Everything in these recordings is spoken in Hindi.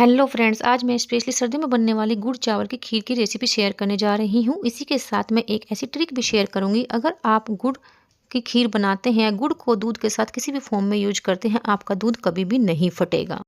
हेलो फ्रेंड्स, आज मैं स्पेशली सर्दियों में बनने वाली गुड़ चावल की खीर की रेसिपी शेयर करने जा रही हूँ। इसी के साथ मैं एक ऐसी ट्रिक भी शेयर करूँगी। अगर आप गुड़ की खीर बनाते हैं, गुड़ को दूध के साथ किसी भी फॉर्म में यूज करते हैं, आपका दूध कभी भी नहीं फटेगा।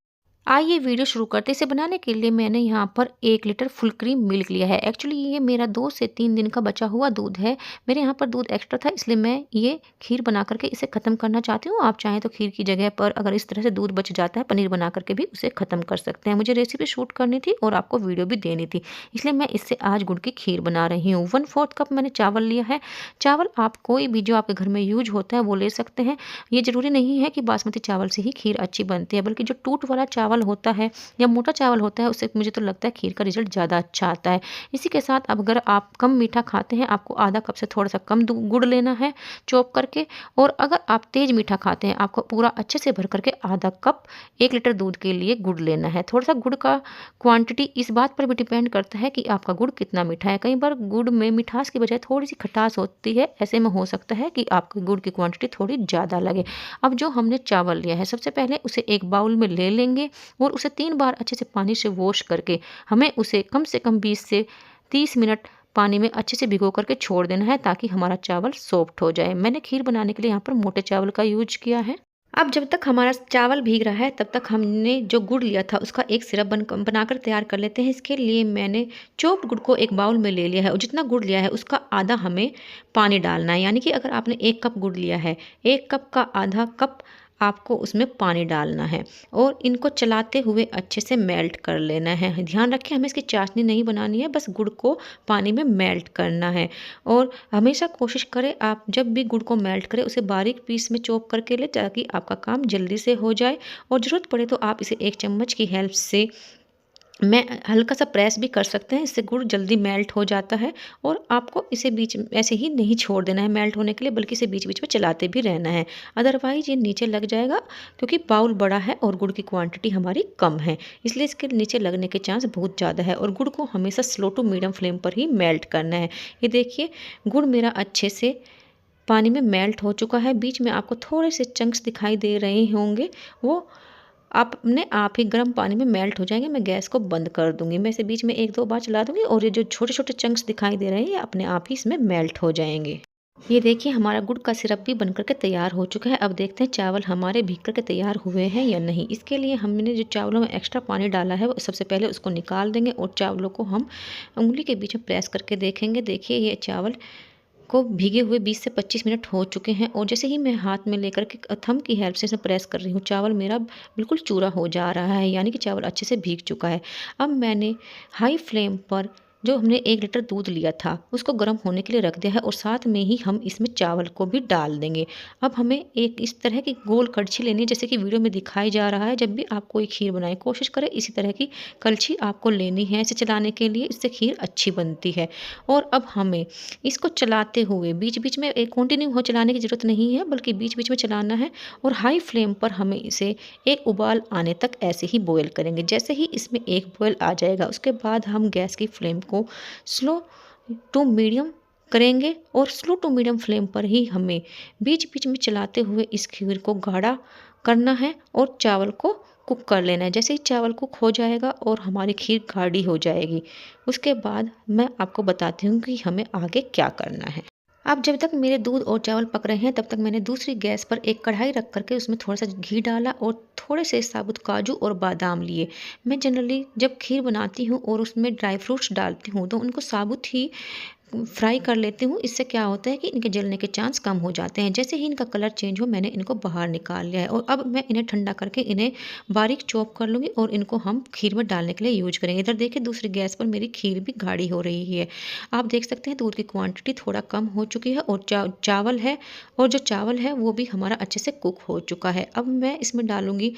आइए वीडियो शुरू करते हैं। इसे बनाने के लिए मैंने यहाँ पर 1 लीटर फुल क्रीम मिल्क लिया है। एक्चुअली ये मेरा 2 से 3 दिन का बचा हुआ दूध है। मेरे यहाँ पर दूध एक्स्ट्रा था, इसलिए मैं ये खीर बना करके इसे ख़त्म करना चाहती हूँ। आप चाहें तो खीर की जगह पर अगर इस तरह से दूध बच जाता है, पनीर बना करके भी उसे ख़त्म कर सकते हैं। मुझे रेसिपी शूट करनी थी और आपको वीडियो भी देनी थी, इसलिए मैं इससे आज गुड़ की खीर बना रही हूँ। 1/4 कप मैंने चावल लिया है। चावल आप कोई भी जो आपके घर में यूज होता है वो ले सकते हैं। ये ज़रूरी नहीं है कि बासमती चावल से ही खीर अच्छी बनती है, बल्कि जो टूट वाला चावल होता है या मोटा चावल होता है, उससे मुझे तो लगता है खीर का रिजल्ट ज़्यादा अच्छा आता है। इसी के साथ अब अगर आप कम मीठा खाते हैं, आपको आधा कप से थोड़ा सा कम गुड़ लेना है चॉप करके। और अगर आप तेज मीठा खाते हैं, आपको पूरा अच्छे से भर करके आधा कप 1 लीटर दूध के लिए गुड़ लेना है। थोड़ा सा गुड़ का क्वांटिटी इस बात पर भी डिपेंड करता है कि आपका गुड़ कितना मीठा है। कई बार गुड़ में मिठास की बजाय थोड़ी सी खटास होती है, ऐसे में हो सकता है कि आपके गुड़ की क्वांटिटी थोड़ी ज़्यादा लगे। अब जो हमने चावल लिया है, सबसे पहले उसे एक बाउल में ले लेंगे और उसे 3 बार अच्छे से पानी से वॉश करके हमें उसे कम से कम 20 से 30 मिनट पानी में अच्छे से भिगो करके छोड़ देना है, ताकि हमारा चावल सॉफ्ट हो जाए। मैंने खीर बनाने के लिए यहाँ पर मोटे चावल का यूज किया है। अब जब तक हमारा चावल भीग रहा है, तब तक हमने जो गुड़ लिया था उसका एक सिरप बनाकर तैयार कर लेते हैं। इसके लिए मैंने चॉप्ड गुड़ को एक बाउल में ले लिया है और जितना गुड़ लिया है उसका आधा हमें पानी डालना है। यानी कि अगर आपने 1 कप गुड़ लिया है, 1 कप का आधा कप आपको उसमें पानी डालना है और इनको चलाते हुए अच्छे से मेल्ट कर लेना है। ध्यान रखें, हमें इसकी चाशनी नहीं बनानी है, बस गुड़ को पानी में मेल्ट करना है। और हमेशा कोशिश करें आप जब भी गुड़ को मेल्ट करें उसे बारीक पीस में चॉप करके लें, ताकि आपका काम जल्दी से हो जाए। और ज़रूरत पड़े तो आप इसे एक चम्मच की हेल्प से मैं हल्का सा प्रेस भी कर सकते हैं, इससे गुड़ जल्दी मेल्ट हो जाता है। और आपको इसे बीच में ऐसे ही नहीं छोड़ देना है मेल्ट होने के लिए, बल्कि इसे बीच बीच में चलाते भी रहना है, अदरवाइज ये नीचे लग जाएगा। क्योंकि बाउल बड़ा है और गुड़ की क्वांटिटी हमारी कम है, इसलिए इसके नीचे लगने के चांस बहुत ज़्यादा है। और गुड़ को हमेशा स्लो टू मीडियम फ्लेम पर ही मेल्ट करना है। ये देखिए, गुड़ मेरा अच्छे से पानी में मेल्ट हो चुका है। बीच में आपको थोड़े से चंक्स दिखाई दे रहे होंगे, वो आप अपने आप ही गर्म पानी में मेल्ट हो जाएंगे। मैं गैस को बंद कर दूंगी, मैं इसे बीच में 1-2 बार चला दूंगी और ये जो छोटे छोटे चंक्स दिखाई दे रहे हैं, ये अपने आप ही इसमें मेल्ट हो जाएंगे। ये देखिए, हमारा गुड़ का सिरप भी बनकर के तैयार हो चुका है। अब देखते हैं चावल हमारे भीग करके तैयार हुए हैं या नहीं। इसके लिए हमने जो चावलों में एक्स्ट्रा पानी डाला है, वो सबसे पहले उसको निकाल देंगे और चावलों को हम उंगली के बीच में प्रेस करके देखेंगे। देखिए, ये चावल को भीगे हुए 20 से 25 मिनट हो चुके हैं और जैसे ही मैं हाथ में लेकर के थंब की हेल्प से इसे प्रेस कर रही हूँ, चावल मेरा बिल्कुल चूरा हो जा रहा है, यानी कि चावल अच्छे से भीग चुका है। अब मैंने हाई फ्लेम पर जो हमने 1 लीटर दूध लिया था उसको गर्म होने के लिए रख दिया है और साथ में ही हम इसमें चावल को भी डाल देंगे। अब हमें एक इस तरह की गोल कड़छी लेनी है, जैसे कि वीडियो में दिखाई जा रहा है। जब भी आप कोई खीर बनाएं, कोशिश करें इसी तरह की कड़छी आपको लेनी है इसे चलाने के लिए, इससे खीर अच्छी बनती है। और अब हमें इसको चलाते हुए बीच बीच में एक कंटिन्यू हो चलाने की ज़रूरत नहीं है, बल्कि बीच बीच में चलाना है। और हाई फ्लेम पर हमें इसे एक उबाल आने तक ऐसे ही बॉयल करेंगे। जैसे ही इसमें एक बॉयल आ जाएगा, उसके बाद हम गैस की फ्लेम को स्लो टू मीडियम करेंगे और स्लो टू मीडियम फ्लेम पर ही हमें बीच बीच में चलाते हुए इस खीर को गाढ़ा करना है और चावल को कुक कर लेना है। जैसे ही चावल कुक हो जाएगा और हमारी खीर गाढ़ी हो जाएगी, उसके बाद मैं आपको बताती हूँ कि हमें आगे क्या करना है। अब जब तक मेरे दूध और चावल पक रहे हैं, तब तक मैंने दूसरी गैस पर एक कढ़ाई रख करके उसमें थोड़ा सा घी डाला और थोड़े से साबुत काजू और बादाम लिए। मैं जनरली जब खीर बनाती हूँ और उसमें ड्राई फ्रूट्स डालती हूँ, तो उनको साबुत ही फ्राई कर लेती हूँ। इससे क्या होता है कि इनके जलने के चांस कम हो जाते हैं। जैसे ही इनका कलर चेंज हो, मैंने इनको बाहर निकाल लिया है और अब मैं इन्हें ठंडा करके इन्हें बारीक चॉप कर लूँगी और इनको हम खीर में डालने के लिए यूज करेंगे। इधर देखिए, दूसरी गैस पर मेरी खीर भी गाढ़ी हो रही है। आप देख सकते हैं दूध की क्वांटिटी थोड़ा कम हो चुकी है और चावल है, और जो चावल है वो भी हमारा अच्छे से कुक हो चुका है। अब मैं इसमें डालूंगी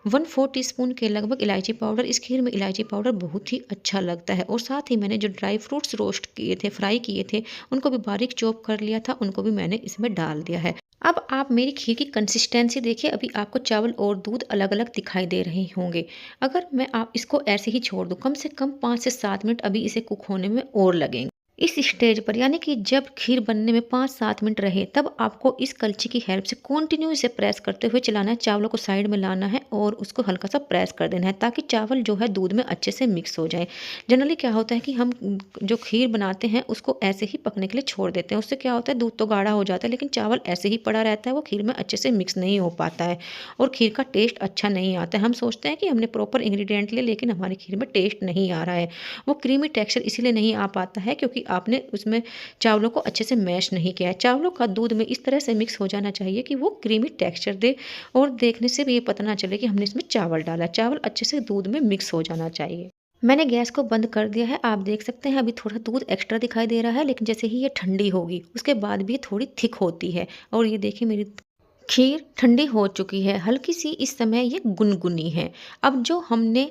1/4 टीस्पून के लगभग इलायची पाउडर। इस खीर में इलायची पाउडर बहुत ही अच्छा लगता है। और साथ ही मैंने जो ड्राई फ्रूट्स रोस्ट किए थे, फ्राई किए थे, उनको भी बारीक चॉप कर लिया था, उनको भी मैंने इसमें डाल दिया है। अब आप मेरी खीर की कंसिस्टेंसी देखिए, अभी आपको चावल और दूध अलग अलग दिखाई दे रहे होंगे। अगर मैं आप इसको ऐसे ही छोड़ दूँ, कम से कम 5 से 7 मिनट अभी इसे कुक होने में और लगेंगे। इस स्टेज पर यानी कि जब खीर बनने में 5-7 मिनट रहे तब आपको इस कलछी की हेल्प से कंटिन्यू इसे प्रेस करते हुए चलाना है। चावलों को साइड में लाना है और उसको हल्का सा प्रेस कर देना है ताकि चावल जो है दूध में अच्छे से मिक्स हो जाए। जनरली क्या होता है कि हम जो खीर बनाते हैं उसको ऐसे ही पकने के लिए छोड़ देते हैं। उससे क्या होता है, दूध तो गाढ़ा हो जाता है लेकिन चावल ऐसे ही पड़ा रहता है, वो खीर में अच्छे से मिक्स नहीं हो पाता है और खीर का टेस्ट अच्छा नहीं आता है। हम सोचते हैं कि हमने प्रॉपर इंग्रेडिएंट लिए लेकिन हमारी खीर में टेस्ट नहीं आ रहा है। वो क्रीमी टेक्सचर इसीलिए नहीं आ पाता है क्योंकि आपने उसमें चावलों को अच्छे से मैश नहीं किया है। चावलों का दूध में इस तरह से मिक्स हो जाना चाहिए कि वो क्रीमी टेक्सचर दे और देखने से भी ये पता ना चले कि हमने इसमें चावल डाला। चावल अच्छे से दूध में मिक्स हो जाना चाहिए। मैंने गैस को बंद कर दिया है। आप देख सकते हैं अभी थोड़ा दूध एक्स्ट्रा दिखाई दे रहा है लेकिन जैसे ही ये ठंडी होगी उसके बाद भी ये थोड़ी थिक होती है। और ये देखिए मेरी खीर ठंडी हो चुकी है, हल्की सी इस समय ये गुनगुनी है। अब जो हमने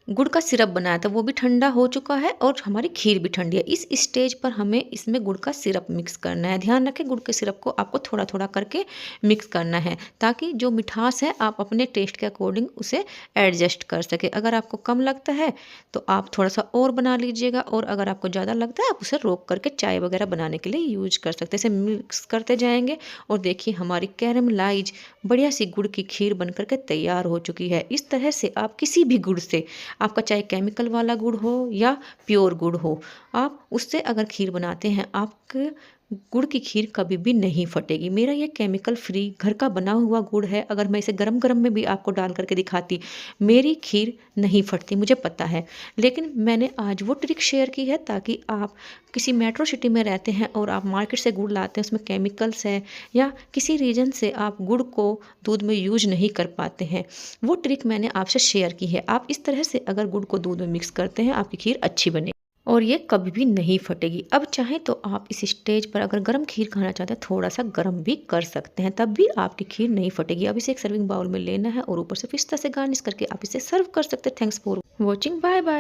गुड़ का सिरप बनाया था वो भी ठंडा हो चुका है और हमारी खीर भी ठंडी है। इस स्टेज पर हमें इसमें गुड़ का सिरप मिक्स करना है। ध्यान रखें गुड़ के सिरप को आपको थोड़ा थोड़ा करके मिक्स करना है ताकि जो मिठास है आप अपने टेस्ट के अकॉर्डिंग उसे एडजस्ट कर सके। अगर आपको कम लगता है तो आप थोड़ा सा और बना लीजिएगा और अगर आपको ज़्यादा लगता है आप उसे रोक करके चाय वगैरह बनाने के लिए यूज कर सकते हैं। इसे मिक्स करते जाएंगे और देखिए हमारी कैरेमलाइज बढ़िया सी गुड़ की खीर बन करके तैयार हो चुकी है। इस तरह से आप किसी भी गुड़ से, आपका चाहे केमिकल वाला गुड़ हो या प्योर गुड़ हो, आप उससे अगर खीर बनाते हैं आपके गुड़ की खीर कभी भी नहीं फटेगी। मेरा ये केमिकल फ्री घर का बना हुआ गुड़ है। अगर मैं इसे गरम गरम में भी आपको डाल करके दिखाती मेरी खीर नहीं फटती, मुझे पता है। लेकिन मैंने आज वो ट्रिक शेयर की है ताकि आप किसी मेट्रो सिटी में रहते हैं और आप मार्केट से गुड़ लाते हैं उसमें केमिकल्स है या किसी रीज़न से आप गुड़ को दूध में यूज नहीं कर पाते हैं, वो ट्रिक मैंने आपसे शेयर की है। आप इस तरह से अगर गुड़ को दूध में मिक्स करते हैं आपकी खीर अच्छी बनेगी और ये कभी भी नहीं फटेगी। अब चाहें तो आप इस स्टेज पर अगर गरम खीर खाना चाहते हैं थोड़ा सा गरम भी कर सकते हैं, तब भी आपकी खीर नहीं फटेगी। अब इसे एक सर्विंग बाउल में लेना है और ऊपर से पिस्ता से गार्निश करके आप इसे सर्व कर सकते हैं। Thanks for watching, bye bye.